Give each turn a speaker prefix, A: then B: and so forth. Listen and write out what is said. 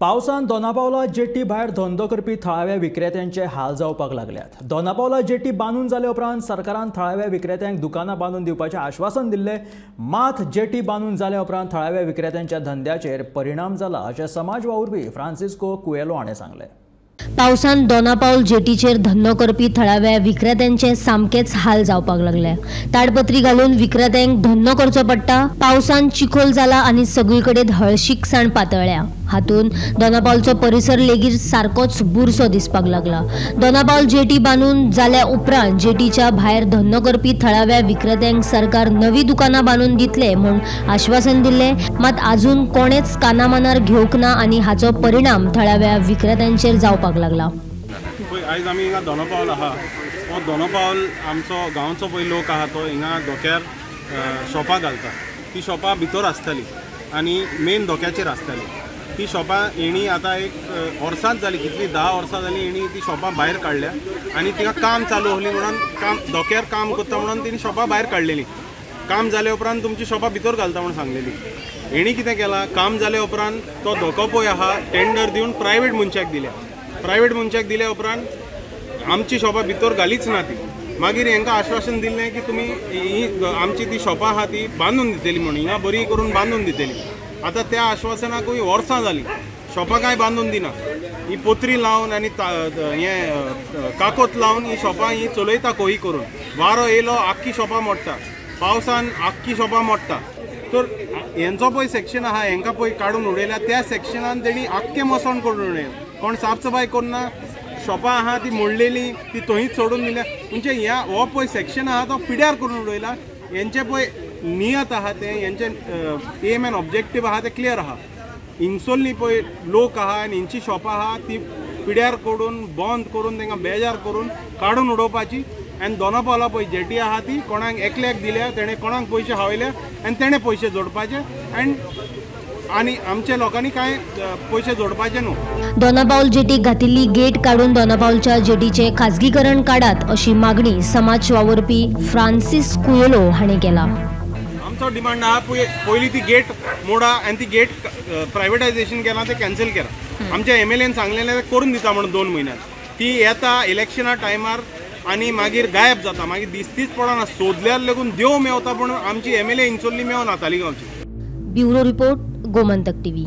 A: पावसान दोनापावला जेटी भायर धंदो करपी थळाव्या विक्रेत्यांचे हाल जावपाक लागल्यात। दोनापावला जेटी बांदून जाले उपरांत सरकारान थळाव्या विक्रेत्यांक दुकानां बांदून दिवपाचें आश्वासन दिल्लें, मात जेटी बांदून जाले उपरांत थळाव्या विक्रेत्यांच्या धंद्याचेर परिणाम जाला अशें समाज वावुरपी फ्रांसिस्को कुएलो हाणें सांगलें।
B: पावसान दोनापावल जेटीचेर धंदो करपी थळाव्या विक्रेत्यांचे सामकेच हाल जावपाक लागले। ताडपत्री घालून विक्रेत्यांक धंदो करचो पडटा। पावसान चिखोल जाला आनी सगळीकडेन हळशीकसाण पातळ्ळ्या। हातून दोनापावलचो परिसर लेगीत सारकोच बुरसो दिसपाक लागला। दोनापावल जेटी बांदून जाल्या उपरांत जेटीच्या भायर धंदो करपी थळाव्या विक्रेत्यांक सरकार नवी दुकानां बांदून दितले म्हूण आश्वासन दिल्लें, मात आजून कोणेच कानामनार घेवंक ना आनी हाचो परिणाम थळाव्या विक्रेत्यांचेर जावपाक लागला।
C: आयज आमी हिंगा दोनापावल आहा, हो दोनापावल आमचो गांवचो पळय लोक आहा तो हिंगा धोक्यार शॉपां घालता। ती शॉपां भितर आसताली आनी मेन धोक्याचेर आसताली। ती शॉपां हेणी आतां एक वर्सांच जाली, कितली 10 वर्सां जाली हेणी ती शॉपां भायर काडल्या आनी तिका काम चालू आहली म्हणून धोक्यार काम करता म्हणून तिणी शॉपां भायर काडलेली। काम जाले उपरांत तुमची शॉपां भितर घालता म्हणून सांगलेली। हेणी कितें केलां, काम जाले उपरांत तो धोको पळय आहा टेंडर दिवन प्रायवेट मनशाक दिल्या। प्रायवेट मनशाक दिल्या उपरांत आमची शॉपां भितर घालीच ना ती। मागीर हांकां आश्वासन दिल्लें की तुमी ही आमची ती शॉपां आहा ती बांदून दितली म्हणून, हिंगा बरी करून बांदून दितली। आतां त्या आश्वासनाकूय वर्सां जालीं, शॉपां कांय बांदून दिना। ही पोत्री लावन आनी हें काकोत लावन ही शॉपां ही चलयता कोही करून। वारो येयलो आख्खी शॉपां मोडटा, पावसान आख्खी शॉपां मोडटा। तर हेंचो पळय सेक्शन आहा हेंकां पळय काडून उडयल्या, त्या सेक्शनान तेणी आख्खें मसण करून उडयलें। कोण साफ सफाई करना, शॉपां आहा ती मोडलेली ती थंयच सोडून दिल्या। म्हणजे हो पळय सेक्शन आहा तो पिड्यार करून उडयला। हेंचे पळय नियत आहा ते हेंचे एम एंड ऑब्जेक्टीव आहा ते क्लियर आहा। हिंगसोल्ली पळय लोक आहा आनी हेंची शॉपां आहा ती पिड्यार करून बंद करून तांकां बेजार करून काडून उडोवपाची। आनी दोनापावला पळय जेटी आहा ती कोणाक एकल्याक दिल्या, तेणें कोणाक पयशे हावयले आनी तेणें पयशे जोडपाचे आनी आमच्या लोकांनी कांय पयशे जोडपाचे न्हू।
B: दोनापावल जेटीक घातिल्ली गेट काडून दोनापावलच्या जेटीचे खाजगीकरण काडात अशी मागणी समाज वावुरपी फ्रांसिस कुएलो हाणें केला।
C: आमचो डिमांड आहा पयली ती गेट मोडा आनी ती गेट प्रायवेटायझेशन केलां ते कॅन्सल केला। आमच्या एमएलएन सांगलेलें ते करून दिता म्हणून 2 म्हयन्यात। ती येता इलेक्शना टायमार आनी मागीर गायब जाता, मागीर दिसतीच पडना। सोदल्यार लेगून देव मेवता पूण आमची एमएलए हिंगसोल्ली मेवना तालिगांवची।
B: Bureau report, Gomantak TV.